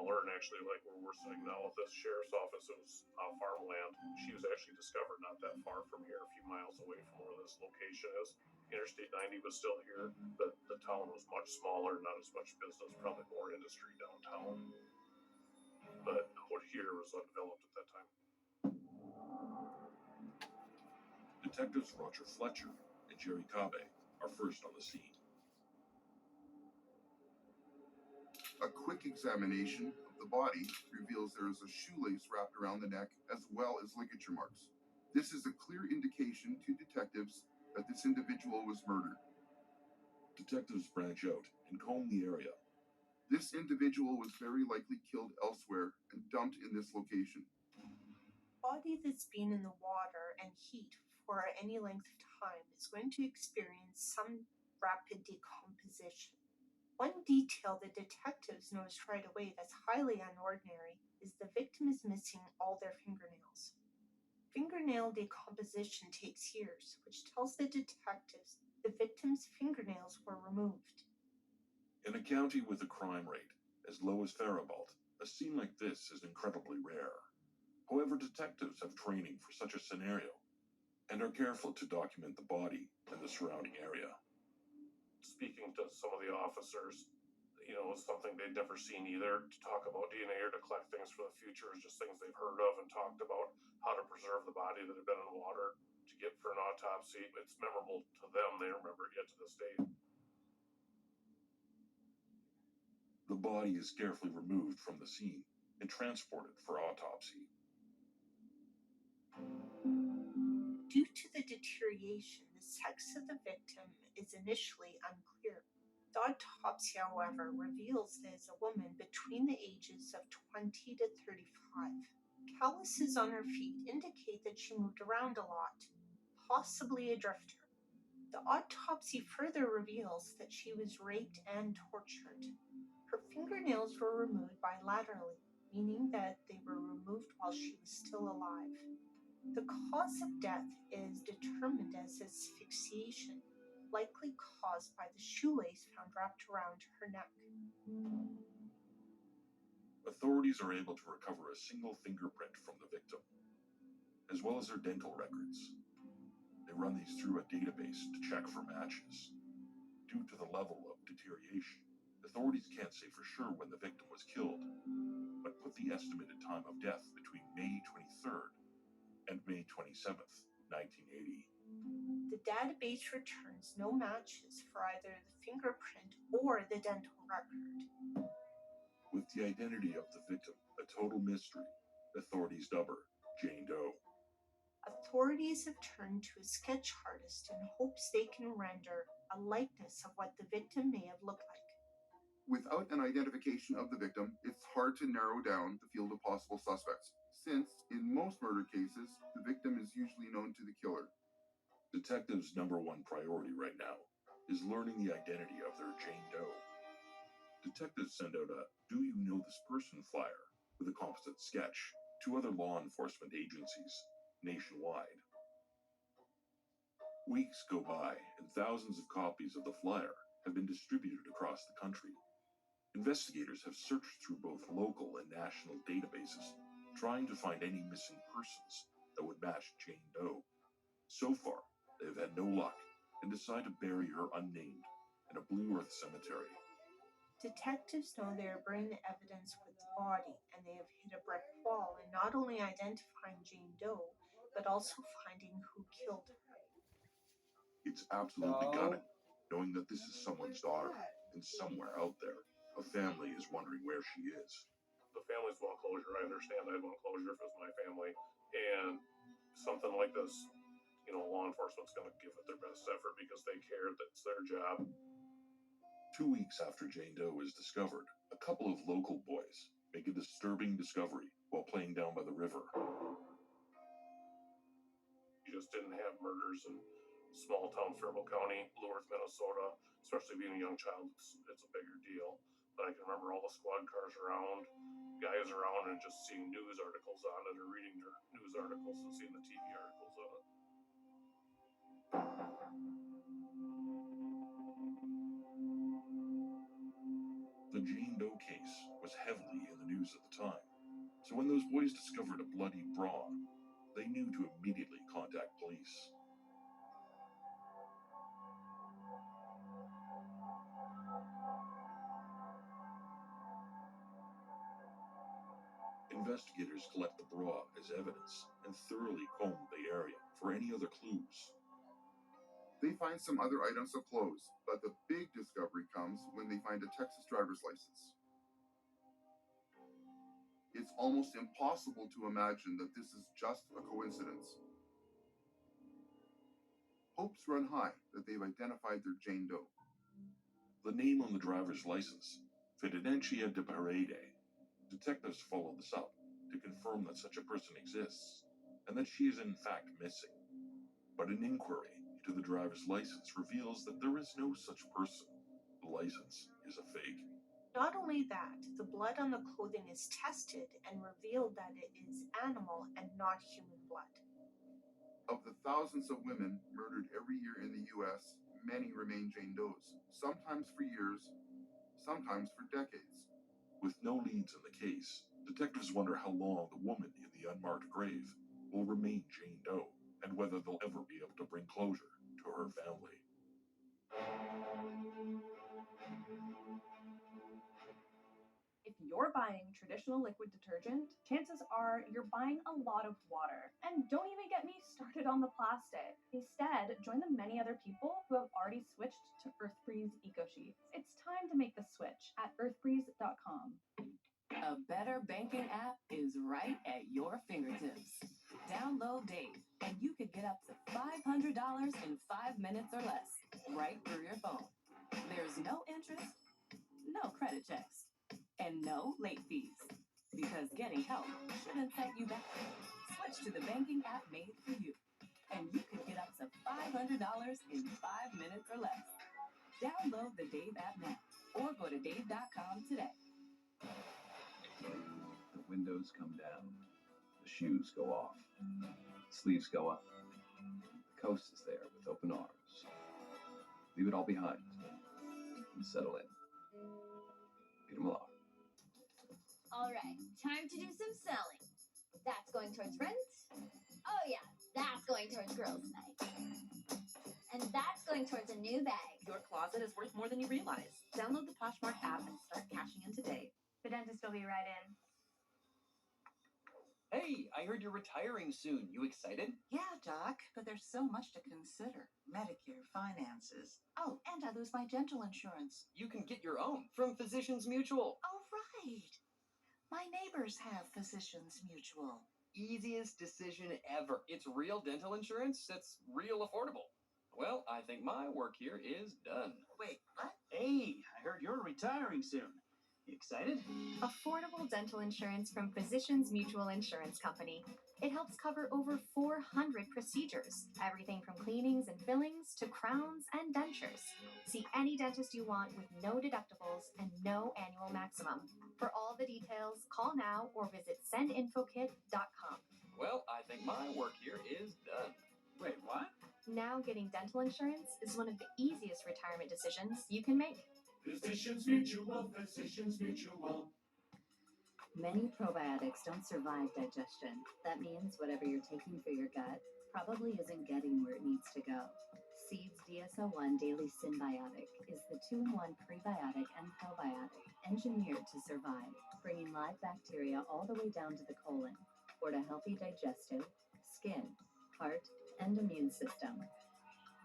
smaller, and actually, like where we're sitting now with this sheriff's office, it was farmland. She was actually discovered not that far from here, a few miles away from where this location is. Interstate 90 was still here, but the town was much smaller, not as much business, probably more industry downtown. But out here was undeveloped at that time. Detectives Roger Fletcher and Jerry Cabe are first on the scene. A quick examination of the body reveals there is a shoelace wrapped around the neck as well as ligature marks. This is a clear indication to detectives that this individual was murdered. Detectives branch out and comb the area. This individual was very likely killed elsewhere and dumped in this location. Body that's been in the water and heat for any length of time is going to experience some rapid decomposition. One detail the detectives noticed right away that's highly unordinary is the victim is missing all their fingernails. Fingernail decomposition takes years, which tells the detectives the victim's fingernails were removed. In a county with a crime rate as low as Faribault, a scene like this is incredibly rare. However, detectives have training for such a scenario and are careful to document the body and the surrounding area. Speaking to some of the officers, it's something they'd never seen either. To talk about DNA or to collect things for the future is just things they've heard of and talked about how to preserve the body that had been in the water to get for an autopsy. It's memorable to them. They remember it yet to this day. The body is carefully removed from the scene and transported for autopsy. Due to the deterioration, the sex of the victim is initially unclear. The autopsy, however, reveals that it's a woman between the ages of 20 to 35. Calluses on her feet indicate that she moved around a lot, possibly a drifter. The autopsy further reveals that she was raped and tortured. Her fingernails were removed bilaterally, meaning that they were removed while she was still alive. The cause of death is determined as asphyxiation, likely caused by the shoelace found wrapped around her neck. Authorities are able to recover a single fingerprint from the victim, as well as her dental records. They run these through a database to check for matches. Due to the level of deterioration, authorities can't say for sure when the victim was killed, but put the estimated time of death between May 23rd and May 27th, 1980. The database returns no matches for either the fingerprint or the dental record. With the identity of the victim a total mystery, authorities dub her Jane Doe. Authorities have turned to a sketch artist in hopes they can render a likeness of what the victim may have looked like. Without an identification of the victim, it's hard to narrow down the field of possible suspects, since in most murder cases, the victim is usually known to the killer. Detectives' number one priority right now is learning the identity of their Jane Doe. Detectives send out a "Do you know this person" flyer with a composite sketch to other law enforcement agencies nationwide. Weeks go by and thousands of copies of the flyer have been distributed across the country. Investigators have searched through both local and national databases, trying to find any missing persons that would match Jane Doe. So far, they have had no luck and decide to bury her unnamed in a Blue Earth cemetery. Detectives know they are bringing the evidence with the body, and they have hit a brick wall in not only identifying Jane Doe, but also finding who killed her. It's absolutely gunning, knowing that this is someone's daughter, and somewhere out there, a family is wondering where she is. The families want closure. I understand I'd want closure if it was my family. And something like this, law enforcement's going to give it their best effort because they care. That's their job. 2 weeks after Jane Doe is discovered, a couple of local boys make a disturbing discovery while playing down by the river. You just didn't have murders in small town Faribault County, Blue Earth, Minnesota. Especially being a young child, it's a bigger deal. But I can remember all the squad cars around, guys around, and just seeing news articles on it, or reading their news articles and seeing the TV articles on it. The Jane Doe case was heavily in the news at the time, so when those boys discovered a bloody bra, they knew to immediately contact police. Investigators collect the bra as evidence and thoroughly comb the area for any other clues. They find some other items of clothes, but the big discovery comes when they find a Texas driver's license. It's almost impossible to imagine that this is just a coincidence. Hopes run high that they've identified their Jane Doe. The name on the driver's license, Fidentia de Parede. Detectives follow this up to confirm that such a person exists and that she is in fact missing. But an inquiry into the driver's license reveals that there is no such person. The license is a fake. Not only that, the blood on the clothing is tested and revealed that it is animal and not human blood. Of the thousands of women murdered every year in the US, many remain Jane Does, sometimes for years, sometimes for decades. With no leads in the case, detectives wonder how long the woman in the unmarked grave will remain Jane Doe and whether they'll ever be able to bring closure to her family. If you're buying traditional liquid detergent, chances are you're buying a lot of water. And don't even get me started on the plastic. Instead, join the many other people who have already switched to EarthBreeze Eco Sheets. It's time to make the switch at earthbreeze.com. A better banking app is right at your fingertips. Download Dave, and you could get up to $500 in 5 minutes or less, right through your phone. There's no interest, no credit checks, and no late fees. Because getting help shouldn't set you back. Switch to the banking app made for you, and you could get up to $500 in 5 minutes or less. Download the Dave app now, or go to dave.com today. The windows come down, the shoes go off, sleeves go up. The coast is there with open arms. Leave it all behind and settle in. Peter Millar. All right, time to do some selling. That's going towards rent. Oh yeah, that's going towards girls' night. And that's going towards a new bag. Your closet is worth more than you realize. Download the Poshmark app and start cashing in today. The dentist will be right in. Hey, I heard you're retiring soon. You excited? Yeah, Doc, but there's so much to consider. Medicare, finances. Oh, and I lose my dental insurance. You can get your own from Physicians Mutual. Oh, right. My neighbors have Physicians Mutual. Easiest decision ever. It's real dental insurance that's real affordable. Well, I think my work here is done. Wait, what? Hey, I heard you're retiring soon. You excited? Affordable dental insurance from Physicians Mutual Insurance Company. It helps cover over 400 procedures, everything from cleanings and fillings to crowns and dentures. See any dentist you want with no deductibles and no annual maximum. For all the details, call now or visit sendinfokit.com. Well, I think my work here is done. Wait, what? Now getting dental insurance is one of the easiest retirement decisions you can make. Physicians Mutual, Physicians Mutual. Many probiotics don't survive digestion. That means whatever you're taking for your gut probably isn't getting where it needs to go. Seeds DSO1 Daily Symbiotic is the 2-in-1 prebiotic and probiotic engineered to survive, bringing live bacteria all the way down to the colon, for a healthy digestive, skin, heart, and immune system.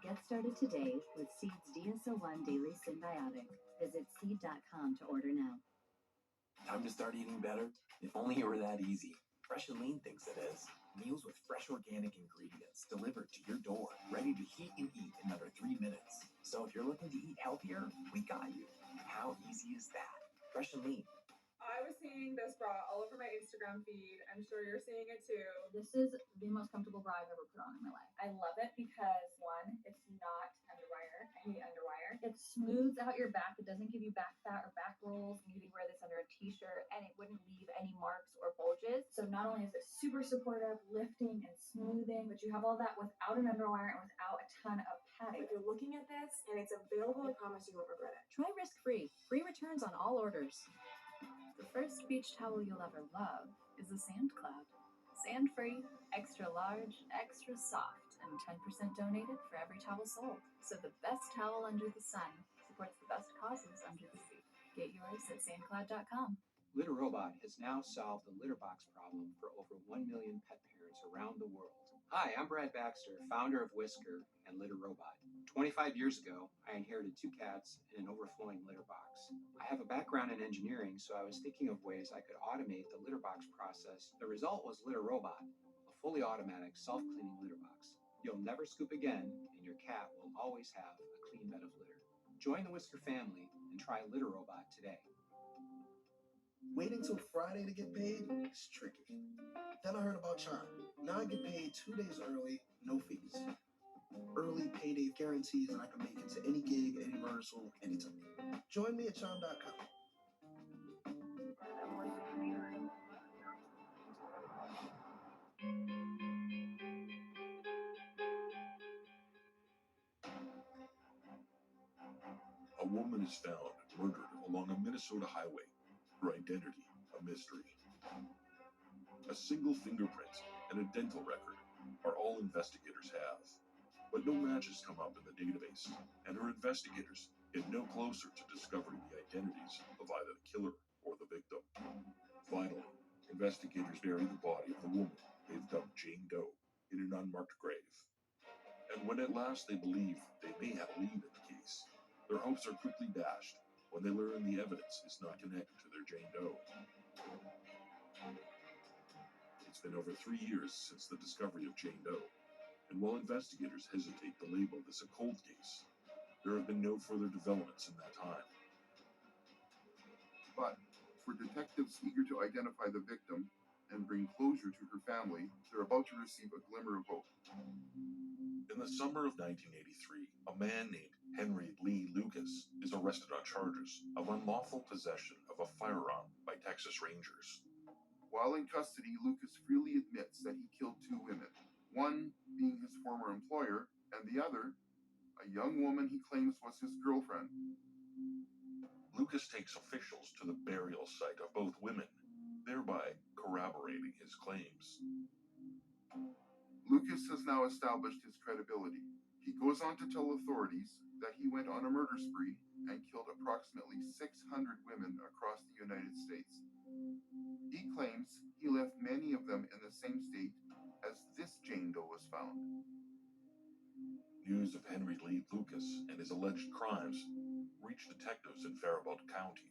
Get started today with Seeds DSO1 Daily Symbiotic. Visit seed.com to order now. Time to start eating better? If only it were that easy. Fresh and Lean thinks it is. Meals with fresh organic ingredients delivered to your door, ready to heat and eat in under 3 minutes. So if you're looking to eat healthier, we got you. How easy is that? Fresh and Lean. I was seeing this bra all over my Instagram feed. I'm sure you're seeing it too. This is the most comfortable bra I've ever put on in my life. I love it because, one, it's not underwire. I hate underwire. It smooths out your back. It doesn't give you back fat or back rolls. You can wear this under a t-shirt and it wouldn't leave any marks or bulges. So not only is it super supportive, lifting and smoothing, but you have all that without an underwire and without a ton of padding. If you're looking at this and it's available, I promise you won't regret it. Try risk-free. Free returns on all orders. The first beach towel you'll ever love is a sand cloud. Sand-free, extra large, extra soft, and 10% donated for every towel sold. So the best towel under the sun supports the best causes under the sea. Get yours at sandcloud.com. Litter Robot has now solved the litter box problem for over 1 million pet parents around the world. Hi, I'm Brad Baxter, founder of Whisker and Litter Robot. 25 years ago, I inherited 2 cats and an overflowing litter box. I have a background in engineering, so I was thinking of ways I could automate the litter box process. The result was Litter Robot, a fully automatic, self-cleaning litter box. You'll never scoop again, and your cat will always have a clean bed of litter. Join the Whisker family and try Litter Robot today. Waiting till Friday to get paid is tricky. Then I heard about Chime. Now I get paid 2 days early, no fees. Early payday guarantees that I can make it to any gig, any rehearsal, anytime. Join me at Chime.com. A woman is found murdered along a Minnesota highway. Her identity, a mystery. A single fingerprint and a dental record are all investigators have. But no matches come up in the database, and her investigators get no closer to discovering the identities of either the killer or the victim. Finally, investigators bury the body of the woman they've dubbed Jane Doe in an unmarked grave. And when at last they believe they may have a lead in the case, their hopes are quickly dashed when they learn the evidence is not connected to their Jane Doe. It's been over 3 years since the discovery of Jane Doe, and while investigators hesitate to label this a cold case, there have been no further developments in that time. But for detectives eager to identify the victim and bring closure to her family, they're about to receive a glimmer of hope. In the summer of 1983, a man named Henry Lee Lucas is arrested on charges of unlawful possession of a firearm by Texas Rangers. While in custody, Lucas freely admits that he killed 2 women, one being his former employer, and the other, a young woman he claims was his girlfriend. Lucas takes officials to the burial site of both women, thereby corroborating his claims. Lucas has now established his credibility. He goes on to tell authorities that he went on a murder spree and killed approximately 600 women across the United States. He claims he left many of them in the same state as this Jane Doe was found. News of Henry Lee Lucas and his alleged crimes reached detectives in Faribault County.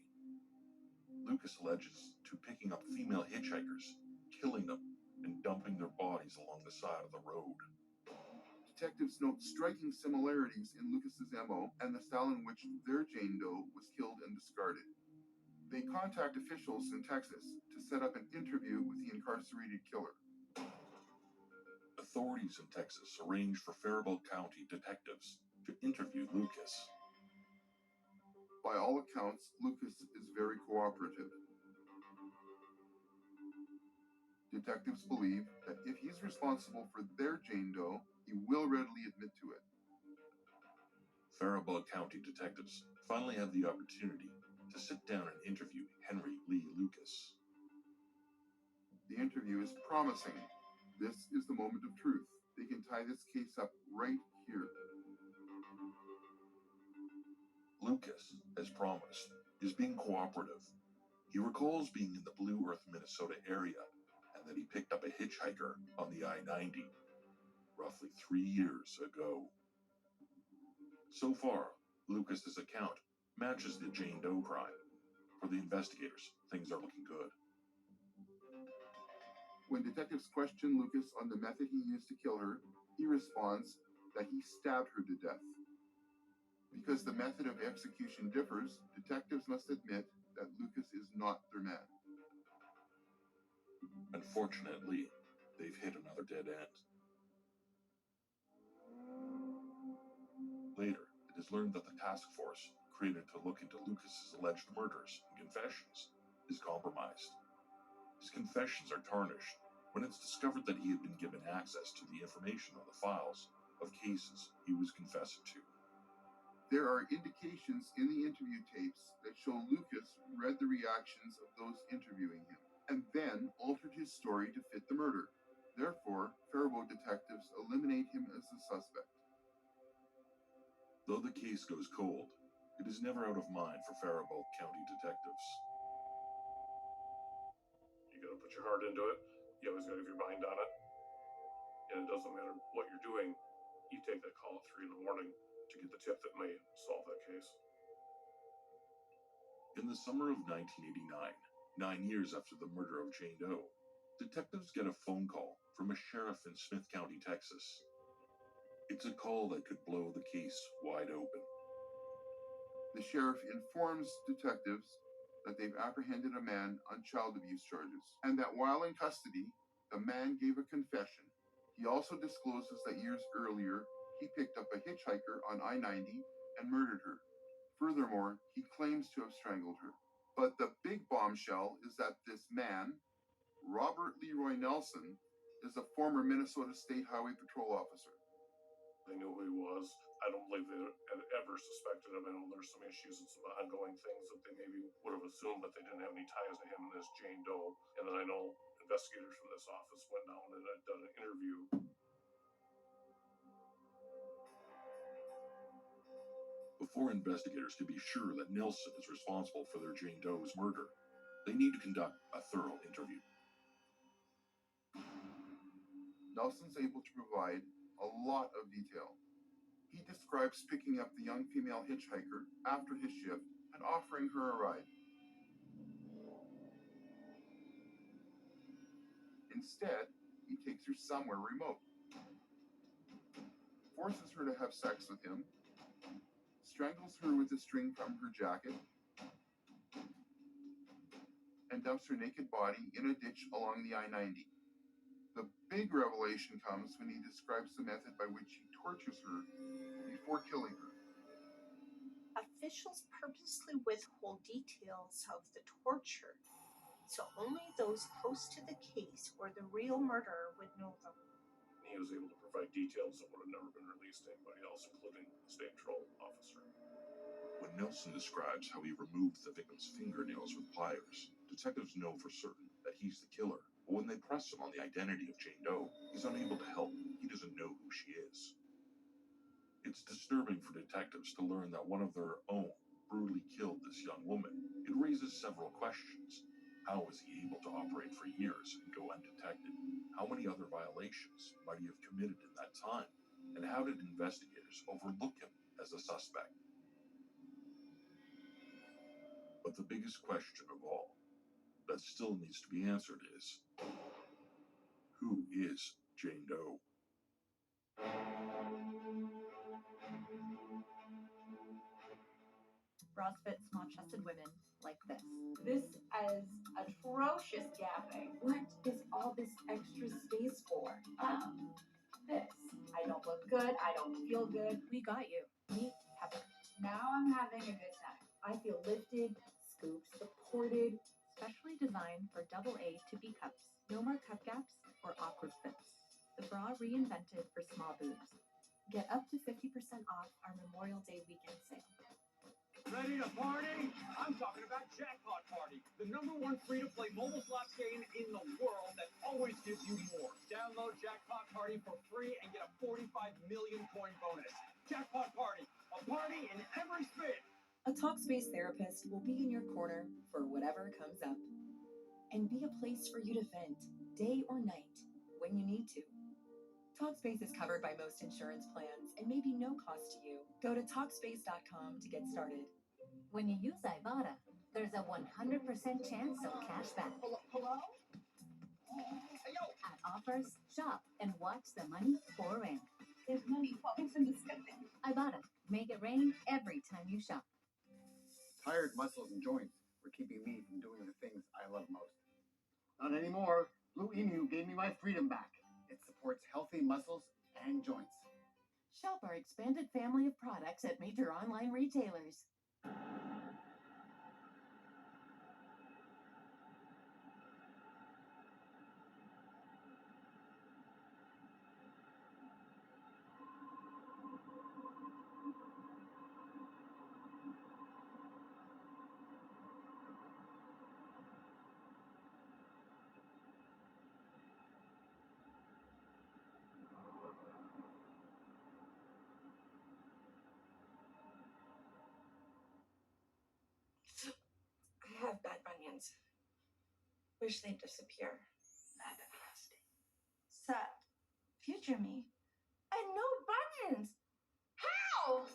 Lucas alleges to picking up female hitchhikers, killing them, and dumping their bodies along the side of the road. Detectives note striking similarities in Lucas's MO and the style in which their Jane Doe was killed and discarded. They contact officials in Texas to set up an interview with the incarcerated killer. Authorities in Texas arrange for Faribault County detectives to interview Lucas. By all accounts, Lucas is very cooperative. Detectives believe that if he's responsible for their Jane Doe, he will readily admit to it. Faribault County detectives finally have the opportunity to sit down and interview Henry Lee Lucas. The interview is promising. This is the moment of truth. They can tie this case up right here. Lucas, as promised, is being cooperative. He recalls being in the Blue Earth, Minnesota area, and that he picked up a hitchhiker on the I-90 roughly 3 years ago. So far, Lucas's account matches the Jane Doe crime. For the investigators, things are looking good. When detectives question Lucas on the method he used to kill her, he responds that he stabbed her to death. Because the method of execution differs, detectives must admit that Lucas is not their man. Unfortunately, they've hit another dead end. Later, it is learned that the task force created to look into Lucas's alleged murders and confessions is compromised. His confessions are tarnished when it's discovered that he had been given access to the information on the files of cases he was confessing to. There are indications in the interview tapes that show Lucas read the reactions of those interviewing him and then altered his story to fit the murder. Therefore, Faribault detectives eliminate him as the suspect. Though the case goes cold, it is never out of mind for Faribault County detectives. You gotta put your heart into it. You always gotta have your mind on it. And it doesn't matter what you're doing, you take that call at 3 in the morning to get the tip that may solve that case. In the summer of 1989, 9 years after the murder of Jane Doe, detectives get a phone call from a sheriff in Smith County, Texas. It's a call that could blow the case wide open. The sheriff informs detectives that they've apprehended a man on child abuse charges, and that while in custody, the man gave a confession. He also discloses that years earlier, he picked up a hitchhiker on I-90 and murdered her. Furthermore, he claims to have strangled her. But the big bombshell is that this man, Robert Leroy Nelson, is a former Minnesota State Highway Patrol officer. They knew who he was. I don't believe they had ever suspected him. I know there's some issues and some ongoing things that they maybe would have assumed, but they didn't have any ties to him and this Jane Doe. And then I know investigators from this office went down and had done an interview. Before investigators can be sure that Nelson is responsible for their Jane Doe's murder, they need to conduct a thorough interview. Nelson's able to provide a lot of detail. He describes picking up the young female hitchhiker after his shift and offering her a ride. Instead, he takes her somewhere remote, forces her to have sex with him, strangles her with a string from her jacket, and dumps her naked body in a ditch along the I-90. The big revelation comes when he describes the method by which he tortures her before killing her. Officials purposely withhold details of the torture, so only those close to the case or the real murderer would know them. He was able to provide details that would have never been released to anybody else, including the state patrol officer. When Nelson describes how he removed the victim's fingernails with pliers, detectives know for certain that he's the killer. But when they press him on the identity of Jane Doe, he's unable to help. He doesn't know who she is. It's disturbing for detectives to learn that one of their own brutally killed this young woman. It raises several questions. How was he able to operate for years and go undetected? How many other violations might he have committed in that time? And how did investigators overlook him as a suspect? But the biggest question of all that still needs to be answered is, who is Jane Doe? Bras fit small-chested women like this. This is atrocious gapping. What is all this extra space for? This. I don't look good. I don't feel good. We got you. Meet Pepper. Now I'm having a good time. I feel lifted, scooped, supported. Specially designed for AA to B cups. No more cup gaps or awkward fits. The bra reinvented for small boobs. Get up to 50% off our Memorial Day weekend sale. Ready to party? I'm talking about Jackpot Party, the #1 free-to-play mobile slots game in the world that always gives you more. Download Jackpot Party for free and get a 45 million coin bonus. Jackpot Party, a party in every spin. A Talkspace therapist will be in your corner for whatever comes up and be a place for you to vent day or night when you need to. Talkspace is covered by most insurance plans and may be no cost to you. Go to Talkspace.com to get started. When you use Ibotta, there's a 100% chance of cash back. Hello? Hey, yo! At offers, shop, and watch the money pour in. There's money falling from the sky. Ibotta, make it rain every time you shop. Tired muscles and joints were keeping me from doing the things I love most. Not anymore. Blue Emu gave me my freedom back. It supports healthy muscles and joints. Shop our expanded family of products at major online retailers. buttons. Wish they'd disappear. Sup, future me. And no buttons! How?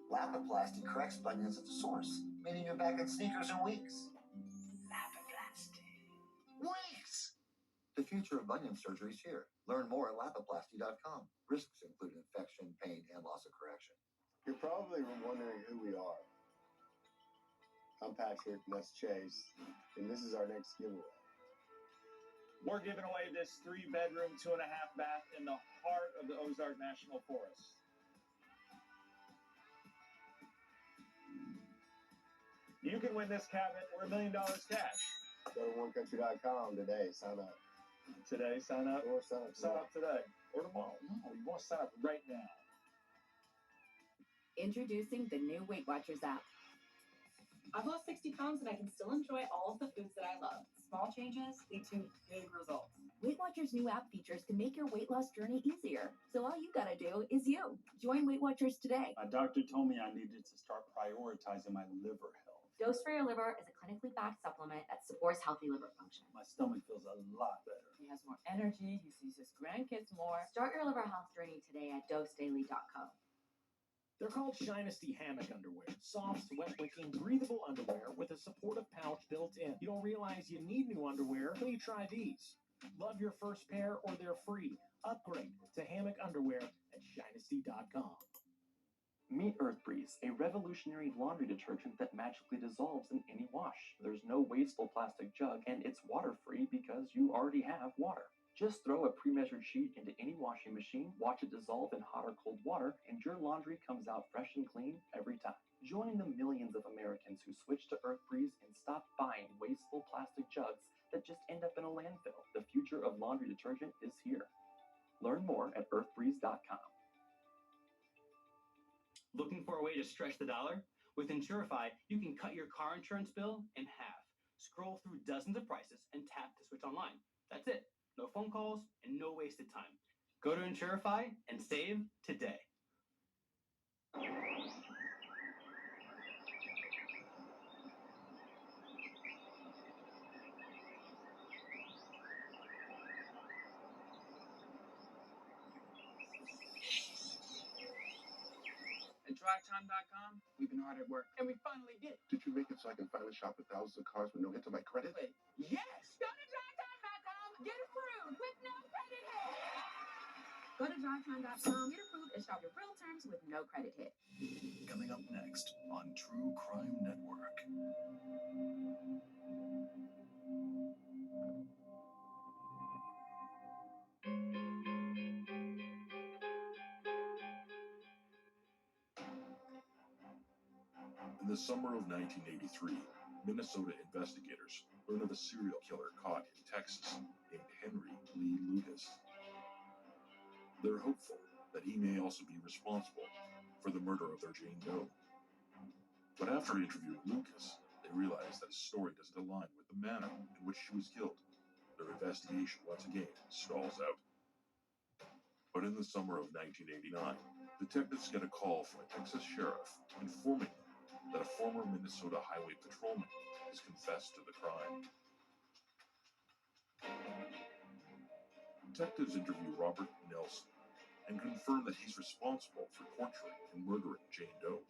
Lapiplasty corrects bunions at the source, meaning you're back in sneakers in weeks. Weeks! The future of bunion surgery is here. Learn more at lapiplasty.com. Risks include infection, pain, and loss of correction. You're probably wondering who we are. I'm Patrick, and that's Chase, and this is our next giveaway. We're giving away this 3-bedroom, 2.5 bath in the heart of the Ozark National Forest. You can win this cabinet or $1 million cash. Go to onecountry.com today. Sign up. Today, sign up. Or sign up. Sign up today or tomorrow. No, you want to sign up right now. Introducing the new Weight Watchers app. I've lost 60 pounds and I can still enjoy all of the foods that I love. Small changes lead to big results. Weight Watchers' new app features can make your weight loss journey easier. So all you gotta do is you. Join Weight Watchers today. My doctor told me I needed to start prioritizing my liver health. Dose for Your Liver is a clinically backed supplement that supports healthy liver function. My stomach feels a lot better. He has more energy, he sees his grandkids more. Start your liver health journey today at dosedaily.co. They're called Shinesty hammock underwear. Soft, sweat-wicking, breathable underwear with a supportive pouch built in. You don't realize you need new underwear until you try these. Love your first pair or they're free. Upgrade to hammock underwear at Shinesty.com. Meet Earth Breeze, a revolutionary laundry detergent that magically dissolves in any wash. There's no wasteful plastic jug, and it's water-free because you already have water. Just throw a pre-measured sheet into any washing machine, watch it dissolve in hot or cold water, and your laundry comes out fresh and clean every time. Join the millions of Americans who switch to Earth Breeze and stop buying wasteful plastic jugs that just end up in a landfill. The future of laundry detergent is here. Learn more at earthbreeze.com. Looking for a way to stretch the dollar? With Insurify, you can cut your car insurance bill in half. Scroll through dozens of prices and tap to switch online. That's it. No phone calls and no wasted time. Go to Insurify and save today. At DriveTime.com, we've been hard at work, and we finally did it. Did you make it so I can finally shop at thousands of cars with no hit to my credit? Wait, yes! Go to DriveTime.com, get approved with no credit hit! Go to drivetime.com, get approved, and shop your real terms with no credit hit. Coming up next on True Crime Network. In the summer of 1983, Minnesota investigators learn of a serial killer caught in Texas named Henry Lee Lucas. They're hopeful that he may also be responsible for the murder of their Jane Doe. But after interviewing Lucas, they realize that his story doesn't align with the manner in which she was killed. Their investigation once again stalls out. But in the summer of 1989, detectives get a call from a Texas sheriff informing them that a former Minnesota highway patrolman has confessed to the crime. Detectives interview Robert Nelson and confirm that he's responsible for torturing and murdering Jane Doe.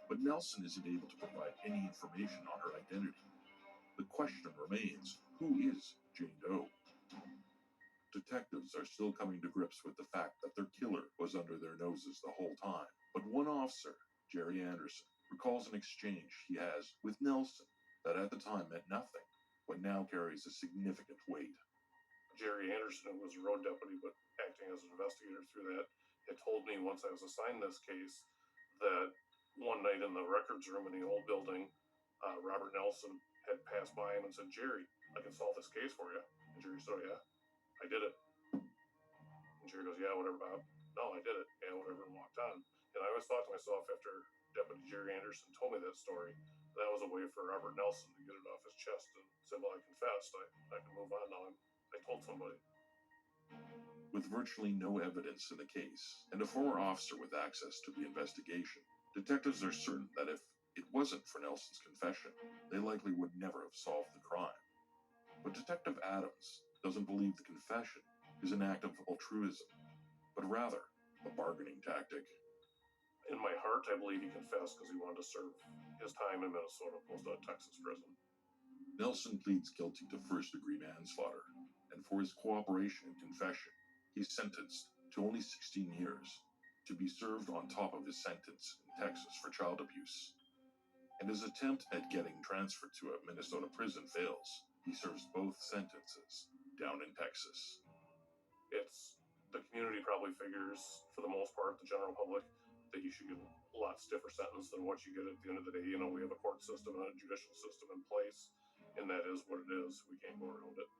But Nelson isn't able to provide any information on her identity. The question remains, who is Jane Doe? Detectives are still coming to grips with the fact that their killer was under their noses the whole time. But one officer, Jerry Anderson, recalls an exchange he has with Nelson that at the time meant nothing, but now carries a significant weight. Jerry Anderson, who was a road deputy but acting as an investigator through that, had told me once I was assigned this case that one night in the records room in the old building, Robert Nelson had passed by him and said, "Jerry, I can solve this case for you." And Jerry said, "Oh, yeah, I did it." And Jerry goes, "Yeah, whatever, Bob." "No, I did it." "Yeah, whatever," and walked on. And I always thought to myself after Deputy Jerry Anderson told me that story, that was a way for Robert Nelson to get it off his chest and say, "Well, I confessed. I can move on now. I told somebody." With virtually no evidence in the case, and a former officer with access to the investigation, detectives are certain that if it wasn't for Nelson's confession, they likely would never have solved the crime. But Detective Adams doesn't believe the confession is an act of altruism, but rather a bargaining tactic. In my heart, I believe he confessed because he wanted to serve his time in Minnesota opposed to a Texas prison. Nelson pleads guilty to first-degree manslaughter, and for his cooperation and confession, he's sentenced to only 16 years, to be served on top of his sentence in Texas for child abuse. And his attempt at getting transferred to a Minnesota prison fails. He serves both sentences down in Texas. The community probably figures, for the most part, the general public, that you should get a lot stiffer sentence than what you get at the end of the day. You know, we have a court system and a judicial system in place, and that is what it is. We can't go around it.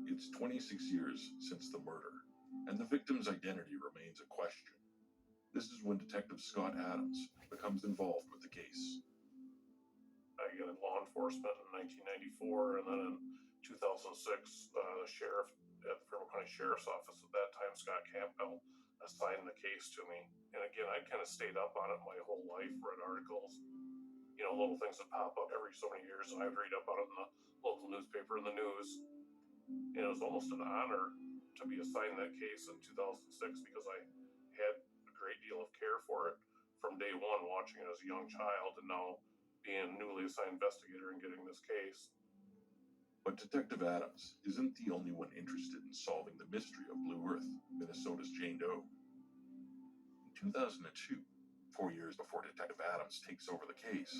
It's 26 years since the murder, and the victim's identity remains a question. This is when Detective Scott Adams becomes involved with the case. I got in law enforcement in 1994, and then in 2006, the sheriff at the Fremont County Sheriff's Office at that time, Scott Campbell, assigned the case to me. And again, I kind of stayed up on it my whole life, read articles, you know, little things that pop up every so many years. And I'd read up on it in the local newspaper and the news. And it was almost an honor to be assigned that case in 2006 because I had a great deal of care for it from day one, watching it as a young child, and now being newly assigned investigator and getting this case. But Detective Adams isn't the only one interested in solving the mystery of Blue Earth, Minnesota's Jane Doe. In 2002, 4 years before Detective Adams takes over the case,